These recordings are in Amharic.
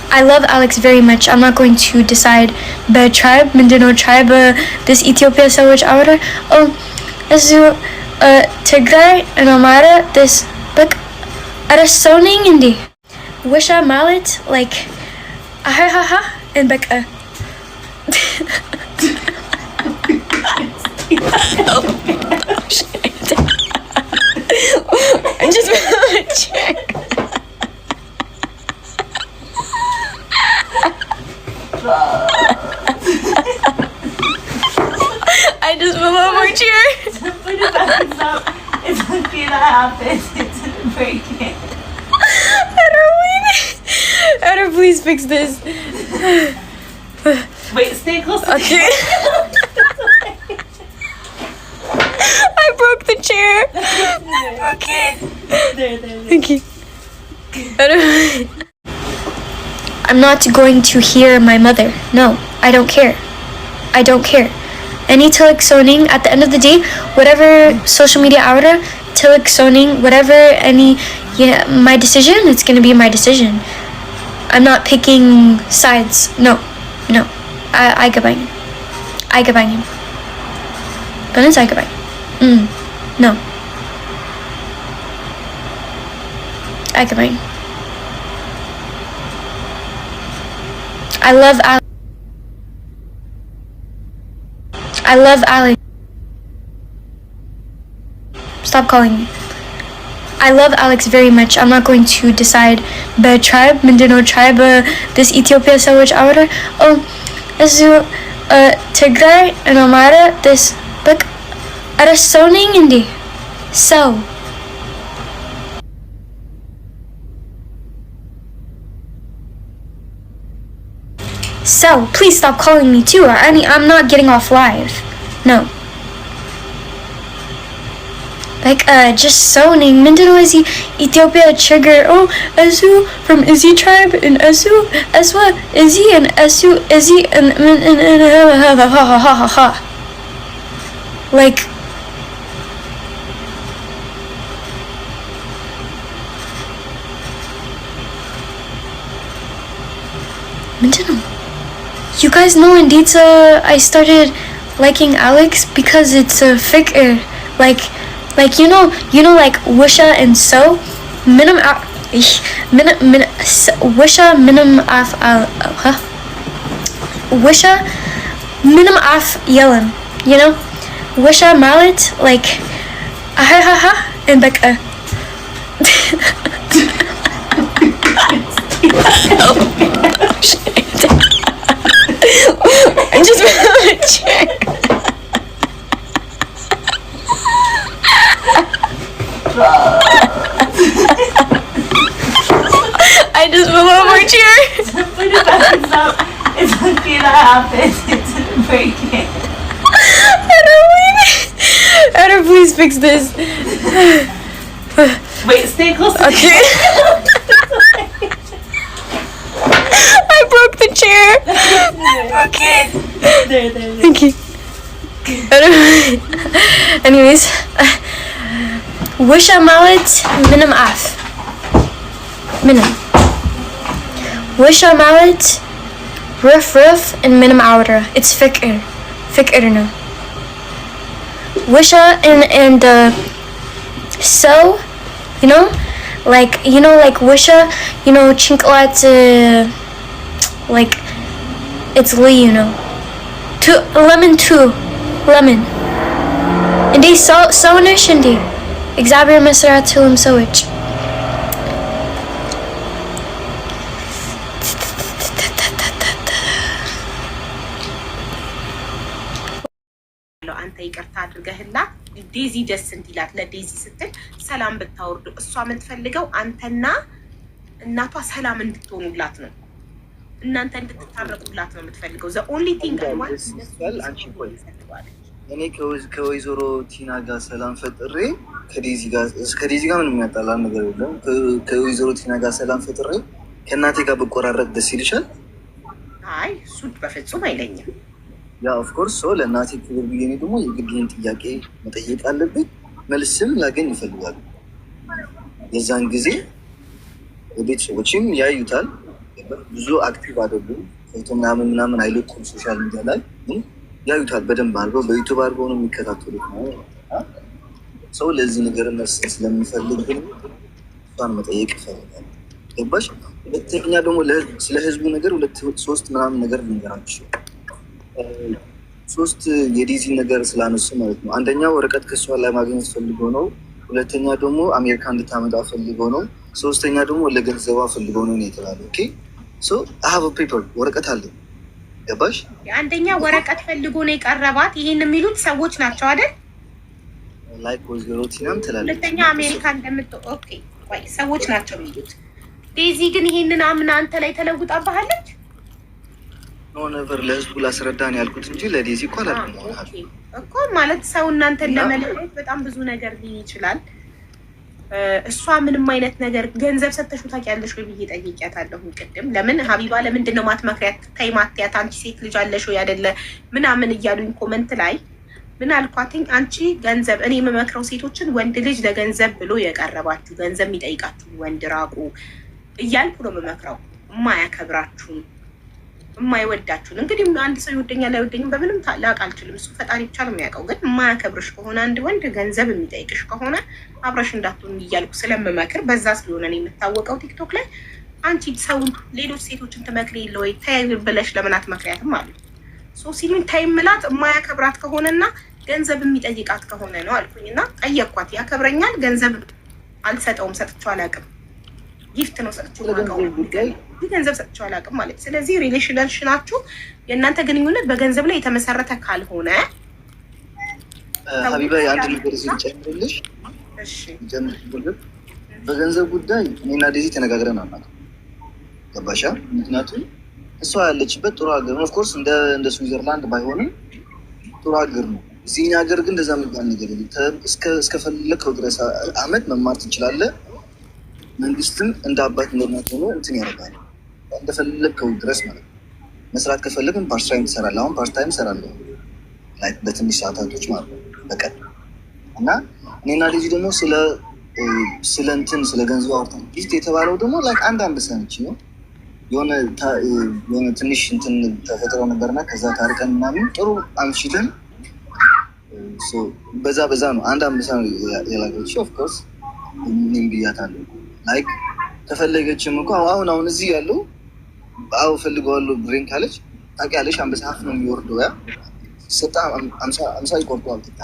I love Alex very much. I'm not going to decide the tribe, Mindino tribe, this Ethiopia ሰዎች አወራ እሱ ትግራይ and Amara this በቃ ኧረ ሰው ነኝ እንዴ ውሻ ማለት like አሃሃሃ and በቃ I just I just fell off my chair. Put it back. It's okay, that happens. It didn't break it. Edder, please fix this. Wait, stay close. Okay. I broke the chair. Okay. There. Thank you. I'm not going to hear my mother. No, I don't care. I don't care. Any Tilak Soning, at the end of the day, whatever social media outer, Tilak Soning, whatever, my decision, it's going to be my decision. I'm not picking sides. No. I go banging. But I go banging. No. I go banging. I love Alex. Stop calling me. I love Alex very much. I'm not going to decide the tribe, Mindino tribe, this Ethiopia ሰዎች አወራ እሱ ትግራይ and Amara this በቃ ኧረ ሰው ነኝ እንዴ ሰው So, please stop calling me too. I'm not getting off live. No. Like, just zoning. Mindino Izzy, Ethiopia trigger. Oh, Esu from Izzy tribe and Esu, Eswa, Izzy and Esu, Izzy and ha. Like, Mindino. You guys know indeed I started liking Alex because it's a figure like you know like Wisha and So Wisha minim af Wisha minim af yellen, you know Wisha Malit like ahahaha and like I just fell off my chair. I just fell off my chair. Put it back. It's okay, that happens. It didn't break it. Edder, please fix this. Wait, stay close. Okay. I broke the chair. Okay. There. Thank you. Anyways, Wisha Malit minim af. Minim. Wisha Malit ruf and minim outer. It's fikr no. Wisha and So, you know like Wisha, Chinklat like it's Lee, lemon. And they so nishindi. Exabir Mesaratul Sowich. አንተ ይቅርታ አድርገህላት ዴዚ ደስ እንዲላት ለዴዚ ስትል ሰላም ብታወርዱ እሷ የምትፈልገው አንተና እናቷ ሰላም እንድትሆኑላት ነው። እናንተ እንድትታረቁላት ነው የምትፈልገው። the only thing I want እኔ ከወይዘሮ ቲና ጋር ሰላም ፈጥሬ ከዴዚ ጋር ምንም ያጣላ ነገር የለም። ከወይዘሮ ቲና ጋር ሰላም ፈጥሬ ከእናቴ ጋር ብቆራረጥ ደስ ይልሻል? አይ እሱ በፍጹም አይለኝም። ያ ኦፍ ኮርስ ሶ ለእናቴ ክብር ብዬ እኔ ደግሞ የግድን ጥያቄ መጠየቅ አለብኝ፣ መልስም ላገኝ ይፈልጋሉ። የዛን ጊዜ ቤተሰቦችም ያዩታል። ብዙ አክቲቭ አይደሉም። ፎቶ ምናምን አይለቁም ሶሻል ሚዲያ ላይ ግን ያዩታል በደንብ አድርገው በዩቱብ አድርገው ነው የሚከታተሉት ነው ሰው ለዚህ ነገር መስል ስለሚፈልግ ግን እሷን መጠየቅ ይፈልጋል። ገባሽ? ሁለተኛ ደግሞ ስለ ህዝቡ ነገር 2-3 ምናምን ነገር ልንገራችሁ። 3 የዲዚ ነገር ስላነሱ ማለት ነው። አንደኛ ወረቀት ከሷ ላይ ማግኘት ፈልጎ ነው። ሁለተኛ ደግሞ አሜሪካ እንድታመጣ ፈልጎ ነው። ሶስተኛ ደግሞ ለገንዘቧ ፈልጎ ነው የተባለ። ኦኬ ሶ አይ ሃቭ ፔፐር ወረቀት አለ። ገባሽ? አንደኛ ወረቀት ፈልጎ ነው የቀረባት። ይሄን የሚሉት ሰዎች ናቸው አይደል? ላይክ ወይዘሮ ቲናም ትላለች። ሁለተኛ አሜሪካ ኦኬ ወይ ሰዎች ናቸው የሚሉት። ዴዚ ግን ይሄንን አምና አንተ ላይ ተለውጣባለች። ኖ ነቨር ለህዝቡ ላስረዳን ያልኩት እንጂ ለዴዚ እኮ አላልኩም እኮ ማለት ሰው እናንተን ለመለየት በጣም ብዙ ነገር ሊሆን ይችላል። እሷ ምንም አይነት ነገር ገንዘብ ሰተሽው ታውቂያለሽ ወይ ብዬ ጠይቂያታለሁ ቅድም። ለምን ሀቢባ ለምንድን ነው ማትመክሪያት? ተይ ማትያት፣ አንቺ ሴት ልጅ አለሽ ወይ አይደለ ምናምን እያሉኝ ኮመንት ላይ ምን አልኳትኝ? አንቺ ገንዘብ እኔ የምመክረው ሴቶችን ወንድ ልጅ ለገንዘብ ብሎ የቀረባችሁ ገንዘብ የሚጠይቃችሁ ወንድ ራቁ እያልኩ ነው የምመክረው። የማያከብራችሁን የማይወዳችሁን እንግዲህ አንድ ሰው ይወደኛል አይወደኝም በምንም ላውቅ አልችልም። እሱ ፈጣሪ ብቻ ነው የሚያውቀው። ግን የማያከብርሽ ከሆነ አንድ ወንድ ገንዘብ የሚጠይቅሽ ከሆነ አብረሽ እንዳትሆን እያልኩ ስለምመክር በዛ ስለሆነ ነው የምታወቀው ቲክቶክ ላይ። አንቺ ሰው ሌሎች ሴቶችን ትመክሪ የለ ወይ ተይ ብለሽ ለምን አትመክሪያትም አሉ። ሶ ሲሉኝ ተይ ምላት የማያከብራት ከሆነና ገንዘብ የሚጠይቃት ከሆነ ነው አልኩኝ። እና ጠየቅኳት። ያከብረኛል ገንዘብ አልሰጠውም፣ ሰጥቼው አላውቅም። ጊፍት ነው ሰጥቼው አላውቅም፣ ገንዘብ ሰጥቼው አላውቅም ማለት። ስለዚህ ሪሌሽናችሁ የእናንተ ግንኙነት በገንዘብ ላይ የተመሰረተ ካልሆነ ሀቢባ የአንድ ነገር ሲጨምርልሽ በገንዘብ ጉዳይ እኔና ዴዚ ተነጋግረን አናውቅ። ገባሻ? ምክንያቱም እሷ ያለችበት ጥሩ ሀገር ነው። ኦፍኮርስ እንደ ስዊዘርላንድ ባይሆንም ጥሩ ሀገር ነው። እዚህኛ ሀገር ግን እንደዛ የሚባል ነገር እስከፈለግከው ድረስ አመት መማር ትችላለህ። መንግስትም እንደ አባት እንደናት ሆኖ እንትን ያደርጋል እንደፈለግከው ድረስ ማለት ነው። መስራት ከፈለግን ፓርትታይም ትሰራለህ። አሁን ፓርትታይም እሰራለሁ በትንሽ ሰዓታቶች ማለት ነው በቀን እና እኔና ልጅ ደግሞ ስለ ገንዘብ አውርተን ጊፍት የተባለው ደግሞ አንድ ሰንች ነው የሆነ ትንሽ እንትን ተፈጥሮ ነበርና ከዛ ታርቀን ምናምን ጥሩ አምሽተን በዛ ነው አንድ አንበሳ ነው የላገች። ኦፍኮርስ እኔም ብያታለሁ ላይክ ተፈለገችም እኮ አሁን እዚህ ያለው ፈልገዋለሁ ብሬን ካለች ታውቂያለሽ አንበሳ ሀፍ ነው የሚወርደው። ያ ሰጣ 50 ይቆርጠዋል ትታ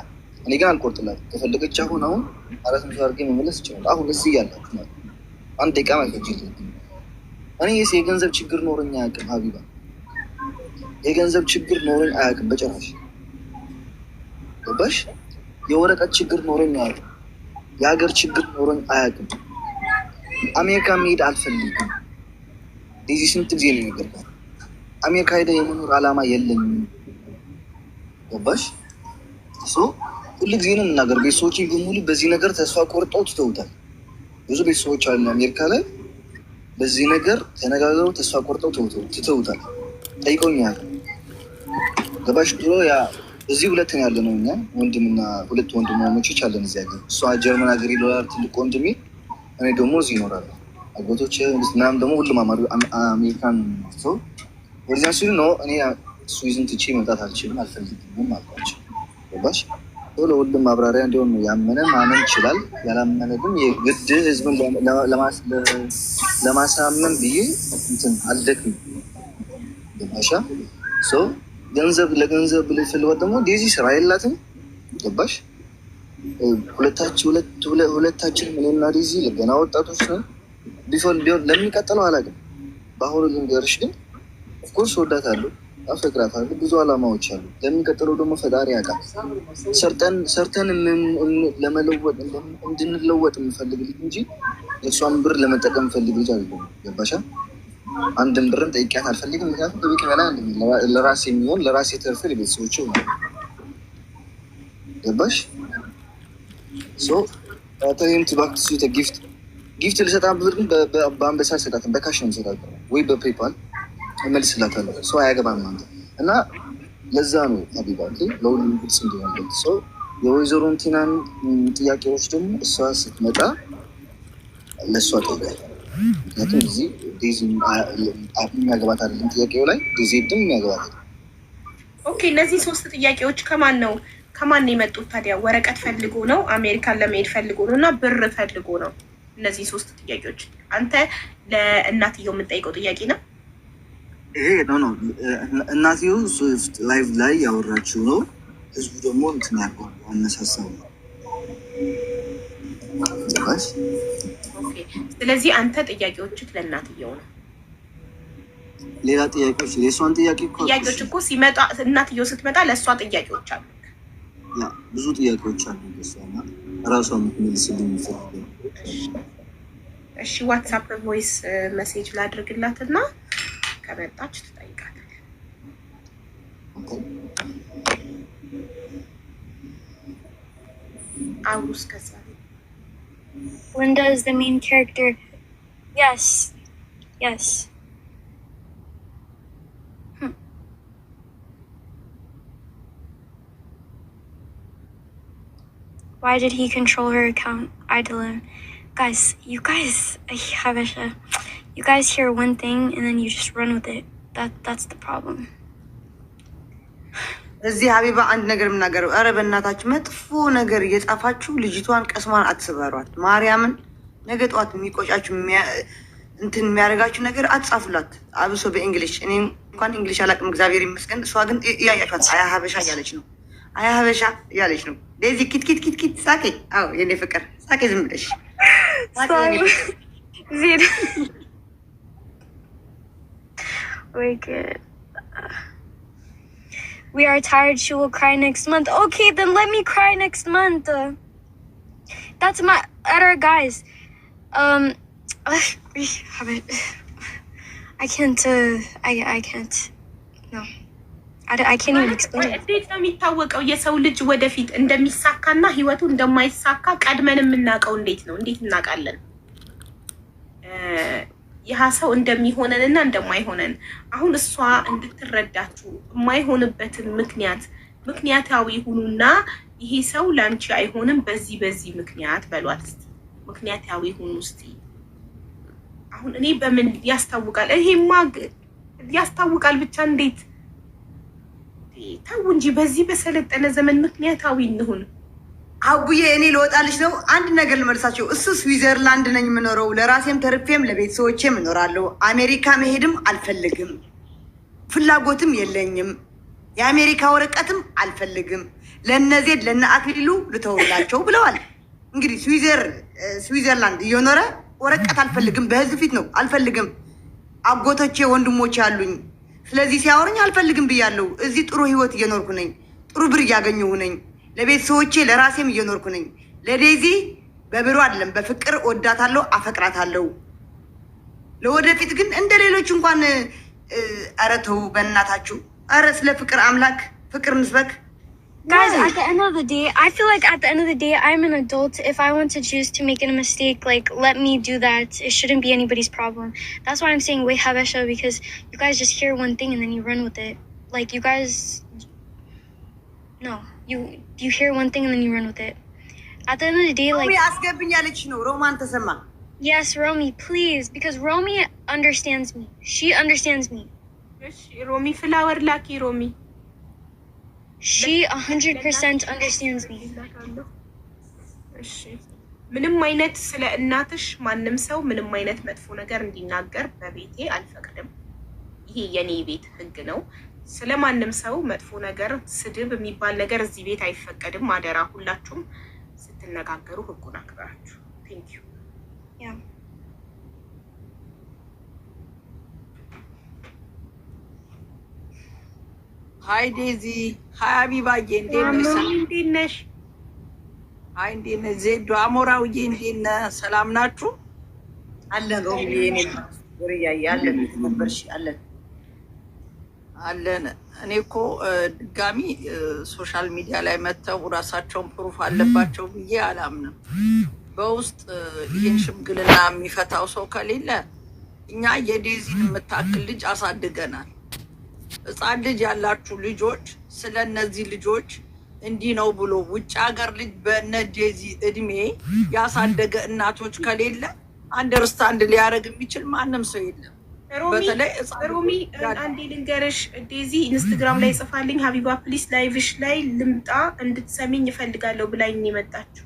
እኔ ግን አልቆርጥላትም። ከፈለገች አሁን 400 አድርጌ መመለስ ይችላል። አሁን እዚህ ያላችሁ ማለት አንድ ደቂቃ ማይፈጅልኝ። እኔ የገንዘብ ችግር ኖረኝ አያውቅም ሀቢባ፣ የገንዘብ ችግር ኖረኝ አያውቅም በጭራሽ። ገባሽ? የወረቀት ችግር ኖረኝ አያውቅም። የሀገር ችግር ኖረኝ አያውቅም። አሜሪካ መሄድ አልፈልግም። ዴዚ ስንት ጊዜ ነው የሚገርባል። አሜሪካ ሄደ የመኖር ዓላማ የለኝም። ገባሽ? ሁሉ ጊዜ ነው የምናገር። ቤተሰቦች በሙሉ በዚህ ነገር ተስፋ ቆርጠው ትተውታል። ብዙ ቤተሰቦች አሉ አሜሪካ ላይ በዚህ ነገር ተነጋግረው ተስፋ ቆርጠው ትተውታል። ጠይቀውኛል። ገባሽ? ድሮ ያ እዚህ ሁለተኛ ያለ ነው እኛ ወንድምና 2 ወንድማማቾች አለን እዚህ ሀገር። እሷ ጀርመን ሀገር ይኖራል ትልቅ ወንድሜ፣ እኔ ደግሞ እዚህ ይኖራለሁ። አጎቶች ምናምን ደግሞ ሁሉም አሜሪካን ሰው ወደዚያ ሲሉ ነው እኔ ስዊዝን ትቼ መምጣት አልችልም አልፈልግም አልኳቸው። ገባሽ? ለሁሉም ማብራሪያ እንዲሆን ነው። ያመነ ማመን ይችላል፣ ያላመነ ግን የግድ ህዝብን ለማሳመን ብዬ እንትን አልደክም። ገባሻ? ገንዘብ ለገንዘብ ብለ ፍልወት ደግሞ ዴዚ ስራ የላትም። ገባሽ? ሁለታችን እኔና ዴዚ ገና ወጣቶች ነን። ቢሆን ለሚቀጥለው አላውቅም። በአሁኑ ልንገርሽ ግን ኦፍኮርስ ወዳታለሁ፣ አፈቅራታለሁ። ብዙ አላማዎች አሉ። ለሚቀጥለው ደግሞ ፈጣሪ ያውቃል። ሰርተን ለመለወጥ እንድንለወጥ የምፈልግ ልጅ እንጂ የእሷን ብር ለመጠቀም ፈልግ ልጅ አለ። ገባሻ? አንድም ብርን ጠይቂያት አልፈልግም። ምክንያቱም በቤት በላይ ለራሴ የሚሆን ለራሴ ተርፍ ለቤተሰቦች ነው። ገባሽ? ጊፍት ልሰጣ ብር ግን በአንበሳ ልሰጣትን በካሽ ነው ልሰጣት ወይ በፔፓል እመልስላታለሁ። ሰው አያገባም አንተ እና ለዛ ነው ሀቢባ ለሁሉም ግልጽ እንዲሆንበት ሰው የወይዘሮ ቲናን ጥያቄዎች ደግሞ እሷ ስትመጣ ለእሷ ጠይቃል። ምክንያቱም እዚህ ዴዚ የሚያገባት አይደለም ጥያቄው ላይ ዜድም የሚያገባት። ኦኬ እነዚህ 3 ጥያቄዎች ከማን ነው የመጡት ታዲያ? ወረቀት ፈልጎ ነው፣ አሜሪካን ለመሄድ ፈልጎ ነው እና ብር ፈልጎ ነው? እነዚህ 3 ጥያቄዎች አንተ ለእናትየው የምጠይቀው ጥያቄ ነው? ይሄ ነው እናትየው ላይቭ ላይ ያወራችው ነው። ህዝቡ ደግሞ እንትን ያርገዋል አነሳሳው ነው። ስለዚህ አንተ ጥያቄዎችህ ለእናትየው ነው። ሌላ ጥያቄዎች የእሷን ጥያቄዎች እኮ ሲመጣ እናትየው ስትመጣ ለእሷ ጥያቄዎች አሉ። ብዙ ጥያቄዎች አሉ ለእሷና ራሷ የምትመልስልኝ የሚፈልግ። እሺ ዋትሳፕ ቮይስ ሜሴጅ ላድርግላትና ከመጣች ትጠይቃታለህ። አውሩስ ከዛ Linda is the main character. Yes. Why did he control her account? Idolin. Guys, you guys hear one thing and then you just run with it. That's the problem. እዚህ ሀቢባ አንድ ነገር የምናገረው፣ ኧረ በእናታችሁ መጥፎ ነገር እየጻፋችሁ ልጅቷን ቀስሟን አትስበሯት። ማርያምን ነገ ጠዋት የሚቆጫችሁ እንትን የሚያደርጋችሁ ነገር አትጻፉላት፣ አብሶ በእንግሊሽ። እኔ እንኳን እንግሊሽ አላውቅም እግዚአብሔር ይመስገን። እሷ ግን እያያችኋት አያ ሀበሻ እያለች ነው፣ አያ ሀበሻ እያለች ነው። ዴዚ ኪት ሳቄ። አዎ የኔ ፍቅር ሳቄ፣ ዝም ብለሽ We are tired. She will cry next month. Okay, then let me cry next month. That's my other guys. I can't. I can't. No, I can't even explain it. እንዴት ነው የሚታወቀው የሰው ልጅ ወደፊት እንደሚሳካና ህይወቱ እንደማይሳካ ቀድመን የምናውቀው እንዴት ነው? እንዴት እናውቃለን? ይህ ሰው እንደሚሆነንና እንደማይሆነን አሁን እሷ እንድትረዳችሁ የማይሆንበትን ምክንያታዊ ሁኑና ይሄ ሰው ላንቺ አይሆንም በዚህ ምክንያት በሏት። ምክንያታዊ ሁኑ እስቲ። አሁን እኔ በምን ያስታውቃል? ይሄማ ያስታውቃል ብቻ እንዴት ተው እንጂ በዚህ በሰለጠነ ዘመን ምክንያታዊ እንሁን። አቡዬ እኔ ልወጣልሽ ነው። አንድ ነገር ልመልሳቸው። እሱ ስዊዘርላንድ ነኝ የምኖረው፣ ለራሴም ተርፌም ለቤተሰቦቼም እኖራለሁ። አሜሪካ መሄድም አልፈልግም፣ ፍላጎትም የለኝም። የአሜሪካ ወረቀትም አልፈልግም። ለነዚህ ለነ አክሊሉ ልተውላቸው ብለዋል። እንግዲህ ስዊዘርላንድ እየኖረ ወረቀት አልፈልግም፣ በህዝብ ፊት ነው አልፈልግም። አጎቶቼ ወንድሞቼ አሉኝ። ስለዚህ ሲያወሩኝ አልፈልግም ብያለሁ። እዚህ ጥሩ ህይወት እየኖርኩ ነኝ፣ ጥሩ ብር እያገኘሁ ነኝ። ለቤተሰቦቼ ለራሴም እየኖርኩ ነኝ። ለዴዚ በብሩ አይደለም በፍቅር ወዳታለሁ፣ አፈቅራታለሁ። ለወደፊት ግን እንደ ሌሎች እንኳን ኧረ ተው በእናታችሁ። ኧረ ስለ ፍቅር አምላክ ፍቅር ንስበክ። Guys, at the end of the day, I feel like at the end of the day, I'm an adult. If I want to choose to make a mistake, like, let me do that. It shouldn't be anybody's problem. That's why I'm saying wait Habesha, because you guys just hear one thing and then you run with it. Like, you guys... No. You hear one thing and then you run with it. At the end of the day, like... Yes, Romy, please. Because Romy understands me. She understands me. Romy, flower lucky, Romy. She 100% understands me. ምንም አይነት ስለ እናትሽ ማንም ሰው ምንም አይነት መጥፎ ነገር እንዲናገር በቤቴ አልፈቅድም። ይሄ የኔ ቤት ህግ ነው። ስለማንም ሰው መጥፎ ነገር ስድብ የሚባል ነገር እዚህ ቤት አይፈቀድም። አደራ ሁላችሁም ስትነጋገሩ ህጉን አክብራችሁ። ቴንክ ዩ። ያ ሃይ ዴዚ፣ ሃይ አቢባዬ፣ እንዴት ነሽ? ሃይ እንዴት ነሽ? ዜዶ አሞራውዬ፣ እንዴት ነህ? ሰላም ናችሁ? አለን ሮሚ የኔ ወሪያዬ አለን ነበርሽ አለን አለን። እኔ እኮ ድጋሚ ሶሻል ሚዲያ ላይ መተው ራሳቸውን ፕሩፍ አለባቸው ብዬ አላምንም። በውስጥ ይህን ሽምግልና የሚፈታው ሰው ከሌለ እኛ የዴዚን የምታክል ልጅ አሳድገናል። ሕፃን ልጅ ያላችሁ ልጆች ስለ እነዚህ ልጆች እንዲህ ነው ብሎ ውጭ ሀገር ልጅ በነ ዴዚ እድሜ ያሳደገ እናቶች ከሌለ አንደርስታንድ ሊያደርግ የሚችል ማንም ሰው የለም። ሮሚ አንዴ ልንገርሽ፣ ዴዚ ኢንስታግራም ላይ ጽፋልኝ ሀቢባ ፕሊስ ላይቭሽ ላይ ልምጣ እንድትሰሚኝ እፈልጋለሁ ብላኝ የመጣችው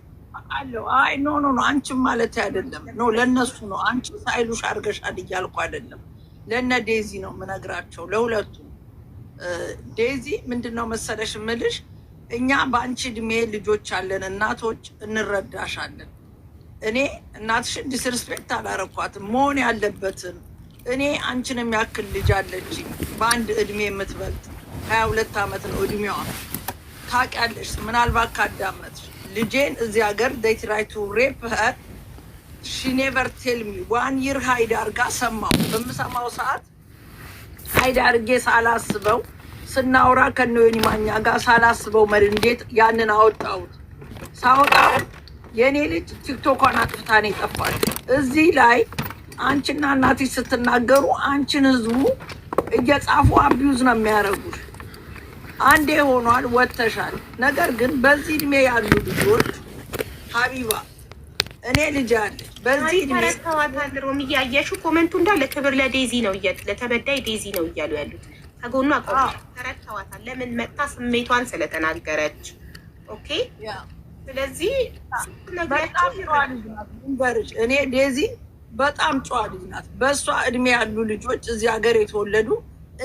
አለው። አይ ኖ አንቺም ማለት አይደለም ነው ለነሱ ነው። አንቺ ሳይሉሽ አድርገሻል እያልኩ አይደለም። ለነ ዴዚ ነው የምነግራቸው ለሁለቱ። ዴዚ ምንድነው መሰለሽ ምልሽ፣ እኛ በአንቺ እድሜ ልጆች አለን፣ እናቶች እንረዳሻለን። እኔ እናትሽን ዲስሪስፔክት አላረኳትም። መሆን ያለበትን እኔ አንቺን የሚያክል ልጅ አለች በአንድ እድሜ የምትበልጥ 22 ዓመት ነው እድሜዋ። ታውቂያለሽ ምናልባት ካዳመጥሽ ልጄን እዚህ ሀገር they try to rape her she never tell me 1 year ሃይድ አርጋ ሰማው። በምሰማው ሰዓት ሃይድ አርጌ ሳላስበው ስናወራ ከነወኒ ማኛ ጋር ሳላስበው እንዴት ያንን አወጣሁት። ሳወጣው የኔ ልጅ ቲክቶኳን አጥፍታ ነው የጠፋችው። እዚህ ላይ አንቺና እናትሽ ስትናገሩ አንቺን ህዝቡ እየጻፉ አቢዩዝ ነው የሚያደርጉሽ። አንዴ ሆኗል ወተሻል። ነገር ግን በዚህ እድሜ ያሉ ልጆች ሀቢባ እኔ ልጅ አለች በዚህ እድሜ ተዋታል። ሮሚ ያያሹ ኮሜንቱ እንዳለ ክብር ለዴዚ ነው ለተበዳይ ዴዚ ነው እያሉ ያሉት ከጎኑ አቆም ተረታዋታል። ለምን መጣ? ስሜቷን ስለተናገረች። ኦኬ ስለዚህ እኔ ዴዚ በጣም ጨዋ ልጅ ናት። በእሷ እድሜ ያሉ ልጆች እዚህ ሀገር የተወለዱ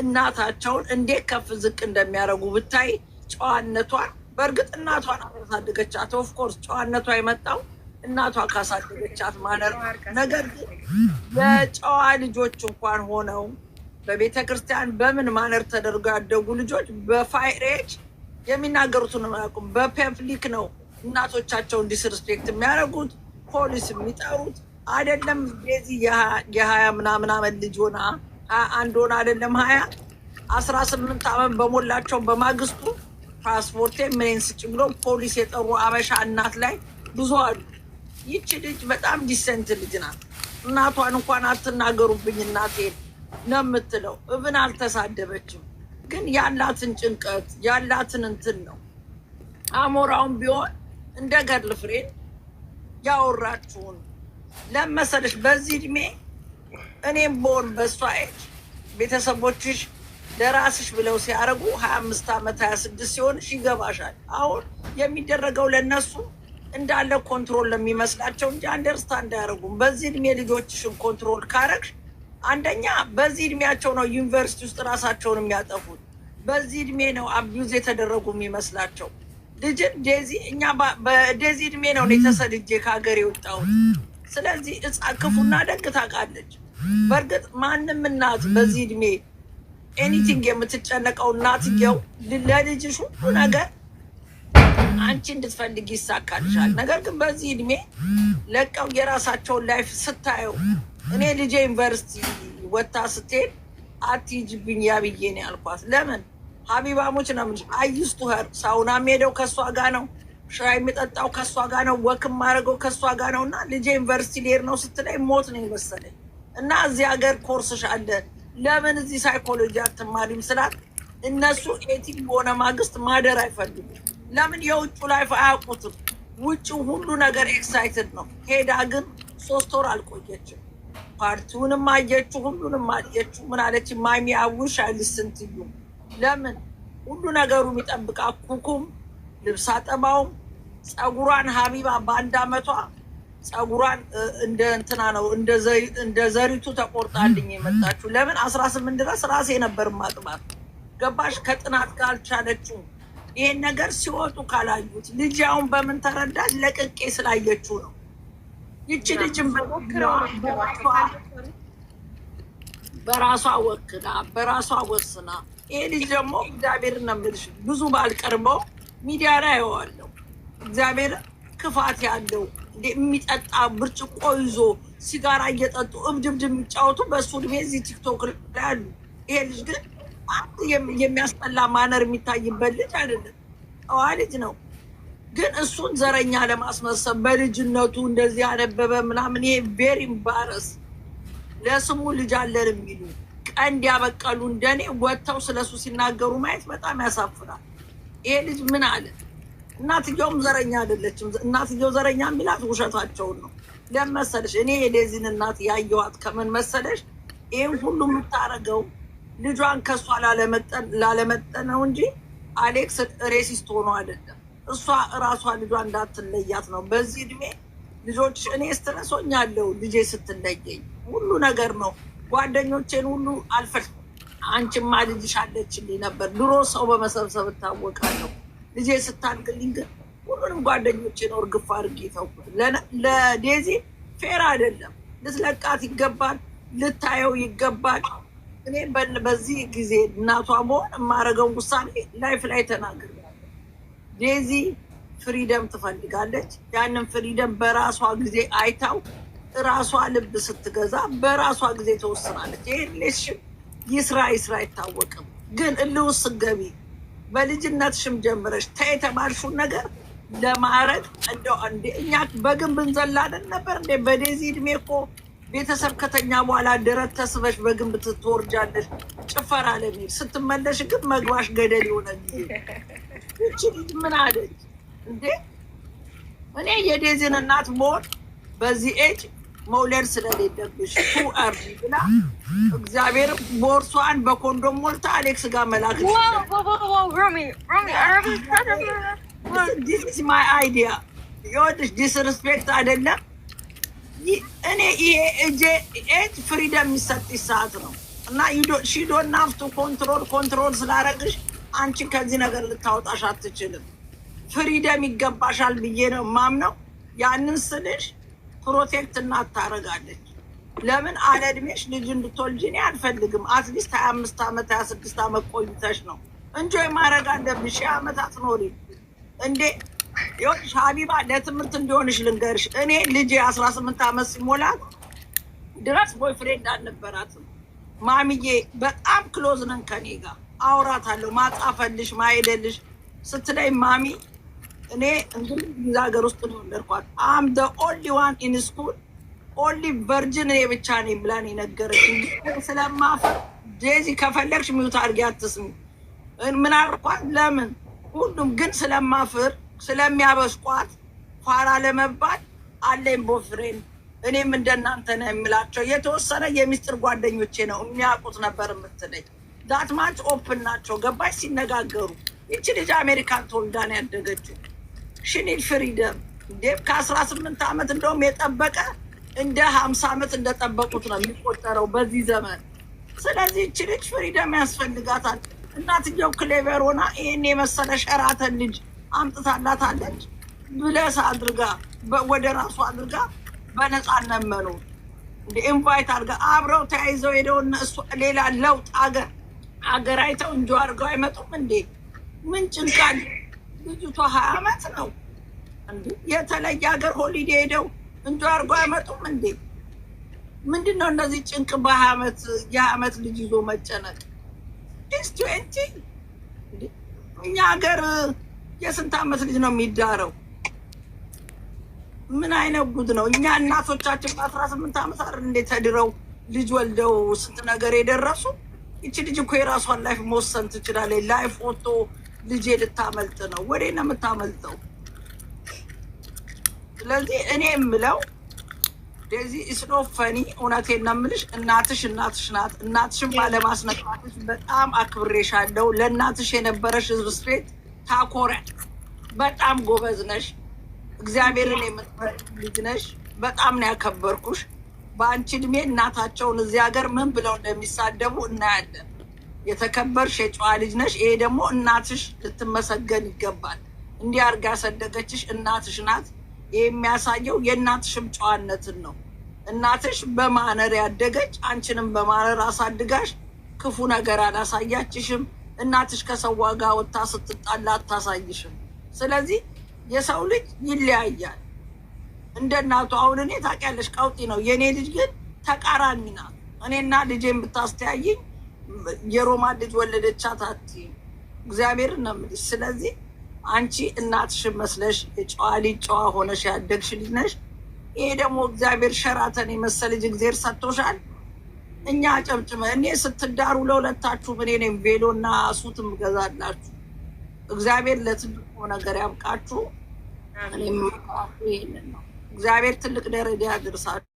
እናታቸውን እንዴት ከፍ ዝቅ እንደሚያደርጉ ብታይ ጨዋነቷን። በእርግጥ እናቷን አሳደገቻት። ኦፍኮርስ ጨዋነቷ የመጣው እናቷ ካሳደገቻት ማነር። ነገር ግን የጨዋ ልጆች እንኳን ሆነው በቤተ ክርስቲያን በምን ማነር ተደርገው ያደጉ ልጆች በፋይሬጅ የሚናገሩትን አያውቁም። በፐብሊክ ነው እናቶቻቸውን ዲስሪስፔክት የሚያደርጉት፣ ፖሊስ የሚጠሩት። አይደለም የዚህ የ20 ምናምን አመት ልጅ ሆና 21 ሆና አይደለም 18 ዓመት በሞላቸው በማግስቱ ፓስፖርቴ ምንን ስጭ ብሎ ፖሊስ የጠሩ አበሻ እናት ላይ ብዙ አሉ። ይቺ ልጅ በጣም ዲሰንት ልጅ ናት። እናቷን እንኳን አትናገሩብኝ እናቴ ነው የምትለው። እብን አልተሳደበችም። ግን ያላትን ጭንቀት ያላትን እንትን ነው። አሞራውን ቢሆን እንደ ገርል ፍሬንድ ያወራችሁን ለመሰለሽ በዚህ እድሜ እኔም በሆን በእሷ ኤጅ ቤተሰቦችሽ ለራስሽ ብለው ሲያደርጉ 25 ዓመት 26 ሲሆንሽ ይገባሻል። አሁን የሚደረገው ለነሱ እንዳለ ኮንትሮል ለሚመስላቸው እንጂ አንደርስታንድ አያደርጉም። በዚህ እድሜ ልጆችሽን ኮንትሮል ካረግሽ አንደኛ በዚህ እድሜያቸው ነው ዩኒቨርሲቲ ውስጥ ራሳቸውን የሚያጠፉት። በዚህ እድሜ ነው አቢዩዝ የተደረጉ የሚመስላቸው። ልጅን ዴዚ እኛ በዴዚ እድሜ ነው የተሰድጄ ከሀገር የወጣሁት። ስለዚህ ክፉና ደግ ታውቃለች። በእርግጥ ማንም እናት በዚህ እድሜ ኤኒቲንግ የምትጨነቀው እናትየው ለልጅሽ ሁሉ ነገር አንቺ እንድትፈልግ ይሳካልሻል። ነገር ግን በዚህ እድሜ ለቀው የራሳቸውን ላይፍ ስታየው እኔ ልጄ ዩኒቨርሲቲ ወጣ ስትሄድ አትሂጂብኝ ያብዬ ነው ያልኳት። ለምን ሀቢባሞች ነው ምን አይስቱ ሀር ሳውና ሄደው ከሷ ጋር ነው፣ ሻይ የሚጠጣው ከሷ ጋር ነው፣ ወክም ማድረገው ከሷ ጋር ነው። እና ልጄ ዩኒቨርሲቲ ሊሄድ ነው ስትለኝ ሞት ነው የመሰለኝ። እና እዚህ ሀገር ኮርስሽ አለ ለምን እዚህ ሳይኮሎጂ አትማሪም ስላት እነሱ ኤቲክ በሆነ ማግስት ማደር አይፈልጉም። ለምን የውጩ ላይፍ አያውቁትም። ውጭው ሁሉ ነገር ኤክሳይትድ ነው። ሄዳ ግን 3 ወር አልቆየችም። ፓርቲውንም አየችው፣ ሁሉንም አየችው። ምን አለች? ማሚ አውሽ አይልስንትዩ ለምን ሁሉ ነገሩ የሚጠብቃ ኩኩም ልብስ አጠባውም ጸጉሯን ሀቢባ በ1 ዓመቷ ጸጉሯን እንደ እንትና ነው እንደ ዘሪቱ ተቆርጣልኝ የመጣችው። ለምን 18 ድረስ ራሴ ነበር ማጥባት። ገባሽ? ከጥናት ጋር አልቻለችው። ይሄን ነገር ሲወጡ ካላዩት ልጅ አሁን በምን ተረዳ? ለቅቄ ስላየችው ነው። ይቺ ልጅም በራሷ ወክላ በራሷ ወስና፣ ይሄ ልጅ ደግሞ እግዚአብሔር ነው የምልሽ ብዙ ባልቀርበው ሚዲያ ላይ አየዋለሁ። እግዚአብሔር ክፋት ያለው የሚጠጣ ብርጭቆ ይዞ ሲጋራ እየጠጡ እብድብድ የሚጫወቱ በእሱ እድሜ እዚህ ቲክቶክ ላይ አሉ። ይሄ ልጅ ግን የሚያስጠላ ማነር የሚታይበት ልጅ አይደለም። ጠዋ ልጅ ነው። ግን እሱን ዘረኛ ለማስመሰብ በልጅነቱ እንደዚህ ያነበበ ምናምን ይሄ ቬሪ ኢምባረስ ለስሙ ልጅ አለን የሚሉ ቀንድ ያበቀሉ እንደኔ ወጥተው ስለሱ ሲናገሩ ማየት በጣም ያሳፍራል። ይሄ ልጅ ምን አለ? እናትየውም ዘረኛ አይደለችም። እናትየው ዘረኛ የሚላት ውሸታቸውን ነው። ለመሰለሽ እኔ የዴዚን እናት ያየኋት ከምን መሰለሽ? ይሄን ሁሉ የምታረገው ልጇን ከሷ ላለመጠነው እንጂ አሌክስ ሬሲስት ሆኖ አይደለም። እሷ እራሷ ልጇ እንዳትለያት ነው። በዚህ እድሜ ልጆች እኔ ስትረሶኛለሁ ልጄ ስትለየኝ ሁሉ ነገር ነው። ጓደኞቼን ሁሉ አልፈል አንቺማ ልጅሽ አለችልኝ ነበር ድሮ ሰው በመሰብሰብ እታወቃለሁ። ልጄ ስታድግልኝ ግን ሁሉንም ጓደኞቼን እርግፍ አድርጌ ተውኩት። ለዴዚ ፌር አይደለም። ልትለቃት ይገባል፣ ልታየው ይገባል። እኔ በዚህ ጊዜ እናቷ መሆን የማደርገውን ውሳኔ ላይፍ ላይ ተናግሬያለሁ። ዴዚ ፍሪደም ትፈልጋለች። ያንን ፍሪደም በራሷ ጊዜ አይታው ራሷ ልብ ስትገዛ በራሷ ጊዜ ተወስናለች። ይሄ ሌሽም ይስራ አይታወቅም። ግን እልውስ ገቢ በልጅነትሽም ጀምረሽ ተየተባልሽውን ነገር ለማድረግ እንደው እንደ እኛ በግንብ እንዘላለን ነበር እንደ በዴዚ እድሜ እኮ ቤተሰብ ከተኛ በኋላ ደረት ተስበሽ በግንብ ትወርጃለሽ ጭፈራ ለሚል ስትመለሽ ግን መግባሽ ገደል የሆነ ጊዜ እቺ ልጅ ምን አለች እንዴ? እኔ የዴዚን እናት መሆን በዚህ ኤጅ መውለድ ስለሌለብሽ ቱ አርዲ ብላ እግዚአብሔር ቦርሷን በኮንዶም ሞልታ አሌክስ ጋር መላክ ዲስ ኢዝ ማይ አይዲያ። ይኸውልሽ ዲስሪስፔክት አይደለም። እኔ ይሄ ኤጅ ፍሪደም የሚሰጥሽ ሰዓት ነው እና ሺ ዶንት ሃቭ ቱ ኮንትሮል ስላረግሽ አንቺ ከዚህ ነገር ልታወጣሽ አትችልም። ፍሪደም ይገባሻል ብዬ ነው ማምነው። ያንን ስልሽ ፕሮቴክት እናት ታረጋለች። ለምን አለ እድሜሽ ልጅ እንድትወልጂ እኔ አልፈልግም። አትሊስት 25 ዓመት 26 ዓመት ቆይተሽ ነው እንጆይ ማድረግ አለብሽ። 20 ዓመት አትኖሪ እንዴ? ይኸውልሽ ሀቢባ ለትምህርት እንዲሆንሽ ልንገርሽ። እኔ ልጄ 18 ዓመት ሲሞላት ድረስ ቦይፍሬንድ አልነበራትም። ማሚዬ በጣም ክሎዝ ነን ከኔ ጋር አውራታለሁ። ማጻፈልሽ ማሄደልሽ ስትለኝ ማሚ እኔ እንግዲህ ሀገር ውስጥ ነው እንደርኳት አም ደ ኦንሊ ዋን ኢን ስኩል ኦንሊ ቨርጅን እኔ ብቻ ነኝ ብላን የነገረችኝ። ስለማፈር ዴዚ ከፈለግሽ ሚውት አድርጊ አትስሚ ምን አልኳት። ለምን ሁሉም ግን ስለማፍር ስለሚያበስቋት ፋራ ለመባል አለኝ ቦፍሬን። እኔም እንደናንተ ነው የምላቸው። የተወሰነ የሚስጥር ጓደኞቼ ነው የሚያውቁት ነበር የምትለኝ። ዳትማች ኦፕን ናቸው ገባሽ ሲነጋገሩ። ይቺ ልጅ አሜሪካን ተወልዳ ነው ያደገችው። ሽኒድ ፍሪደም እንዴ ከ18 ዓመት እንደውም የጠበቀ እንደ 50 ዓመት እንደጠበቁት ነው የሚቆጠረው በዚህ ዘመን። ስለዚህ ይቺ ልጅ ፍሪደም ያስፈልጋታል። እናትየው ክሌቨር ሆና ይሄን የመሰለ ሸራተን ልጅ አምጥታላታለች። ብለስ አድርጋ ወደ ራሱ አድርጋ በነፃነት መኖር እንደ ኢንቫይት አድርጋ አብረው ተያይዘው ሄደው እነሱ ሌላ ለውጥ አገር አይተው እንጆ አድርገው አይመጡም እንዴ? ምን ጭንቃል? ልጅቷ 20 ዓመት ነው እንዴ? የተለየ ሀገር ሆሊዴ ሄደው እንጆ አድርገው አይመጡም እንዴ? ምንድነው እነዚህ ጭንቅ የ20 ዓመት ልጅ ይዞ መጨነቅ? ዲስ20 እኛ ሀገር የስንት ዓመት ልጅ ነው የሚዳረው? ምን አይነት ጉድ ነው? እኛ እናቶቻችን በ18 ዓመት አይደል እንዴ ተድረው ልጅ ወልደው ስንት ነገር የደረሱ። ይቺ ልጅ እኮ የራሷን ላይፍ መወሰን ትችላለች። ላይፍ ወጥቶ ልጄ ልታመልጥ ነው። ወዴ ነው የምታመልጠው? ስለዚህ እኔ የምለው ዴዚ ኢስኖ ፈኒ እውነቴን ነው የምልሽ። እናትሽ ናት። እናትሽን ባለማስነካትሽ በጣም አክብሬሻለሁ። ለእናትሽ የነበረሽ ሪስፔክት ታኮረ። በጣም ጎበዝ ነሽ። እግዚአብሔርን የምትፈሪ ልጅ ነሽ። በጣም ነው ያከበርኩሽ። በአንቺ እድሜ እናታቸውን እዚህ ሀገር ምን ብለው እንደሚሳደቡ እናያለን። የተከበርሽ የጨዋ ልጅ ነሽ። ይሄ ደግሞ እናትሽ ልትመሰገን ይገባል። እንዲህ አድርጋ ያሳደገችሽ እናትሽ ናት። ይሄ የሚያሳየው የእናትሽም ጨዋነትን ነው። እናትሽ በማነር ያደገች፣ አንቺንም በማነር አሳድጋሽ ክፉ ነገር አላሳያችሽም። እናትሽ ከሰው ጋር ወጥታ ስትጣላ አታሳይሽም። ስለዚህ የሰው ልጅ ይለያያል እንደ እናቱ። አሁን እኔ ታውቂያለሽ ቀውጢ ነው። የእኔ ልጅ ግን ተቃራኒ ናት። እኔና ልጄን ብታስተያይኝ የሮማን ልጅ ወለደቻት አትይም። እግዚአብሔርን ነው የምልሽ። ስለዚህ አንቺ እናትሽን መስለሽ የጨዋ ልጅ ጨዋ ሆነሽ ያደግሽ ልጅ ነሽ። ይሄ ደግሞ እግዚአብሔር ሸራተን የመሰለ ልጅ እግዚአብሔር ሰጥቶሻል። እኛ ጨብጭመ እኔ ስትዳሩ ለሁለታችሁ እኔ ነኝ ቬሎና ሱትም ገዛላችሁ። እግዚአብሔር ለትልቁ ነገር ያብቃችሁ። እኔም ይሄንን ነው። እግዚአብሔር ትልቅ ደረጃ ያድርሳችሁ።